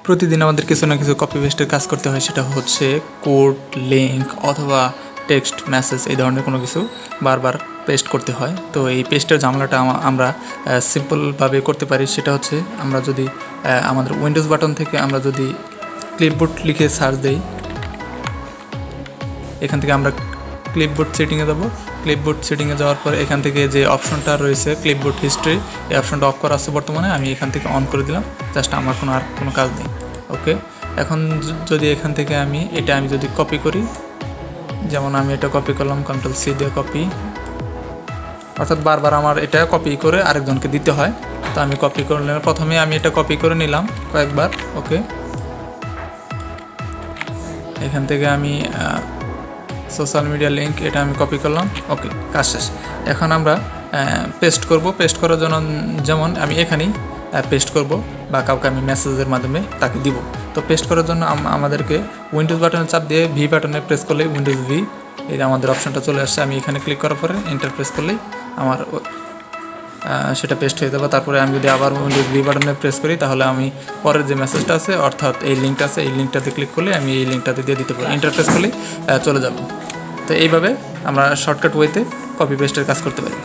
প্রতিদিন আমাদের কিছু না কিছু কপি পেস্টের কাজ করতে হয়, সেটা হচ্ছে কোড, লিঙ্ক অথবা টেক্সট মেসেজ এই ধরনের কোনো কিছু বারবার পেস্ট করতে হয়। তো এই পেস্টের ঝামেলাটা আমরা সিম্পলভাবে করতে পারি। সেটা হচ্ছে আমরা যদি আমাদের উইন্ডোজ বাটন থেকে আমরা যদি ক্লিপবোর্ড লিখে সার্চ দেই, এখান থেকে আমরা ক্লিপবোর্ড সেটিংয়ে যাব। ক্লিপবোর্ড সেটিংয়ে যাওয়ার পর এখান থেকে যে অপশনটা রয়েছে ক্লিপবোর্ড হিস্ট্রি, এই অপশনটা অফ করা আছে বর্তমানে, আমি এখান থেকে অন করে দিলাম। জাস্ট আমার আর কোনো কাজ নেই। ওকে, এখন যদি এখান থেকে আমি যদি কপি করি, যেমন আমি এটা কপি করলাম, Ctrl+C দিয়ে কপি, অর্থাৎ বারবার আমার এটা কপি করে আরেকজনকে দিতে হয়। তো আমি কপি করে নিলাম, প্রথমে আমি এটা কপি করে নিলাম কয়েকবার। ওকে, এখান থেকে আমি সোশ্যাল মিডিয়া লিঙ্ক এটা আমি কপি করলাম। ওকে, কাজ শেষ। এখন আমরা পেস্ট করব। পেস্ট করার জন্য যেমন আমি এখানেই পেস্ট করব বা কাউকে আমি মেসেজের মাধ্যমে তাকে দিব। তো পেস্ট করার জন্য আমাদেরকে উইন্ডোজ বাটনে চাপ দিয়ে ভি বাটনে প্রেস করলে উইন্ডোজ ভি এই আমাদের অপশনটা চলে আসছে। আমি এখানে ক্লিক করার পরে এন্টার প্রেস করলেই আমার সেটা পেস্ট হয়ে যাবে। তারপরে আমি যদি আবার উইন্ডোজ ভি বাটনে প্রেস করি, তাহলে আমি পরের যে মেসেজটা আছে অর্থাৎ এই লিঙ্কটা আছে, এই লিঙ্কটাতে ক্লিক করলে আমি এই লিঙ্কটাতে দিয়ে দিতে পারি। এন্টার প্রেস করলেই চলে যাব। তো এইভাবে আমরা শর্টকাট ওয়েতে কপি পেস্টের কাজ করতে পারি।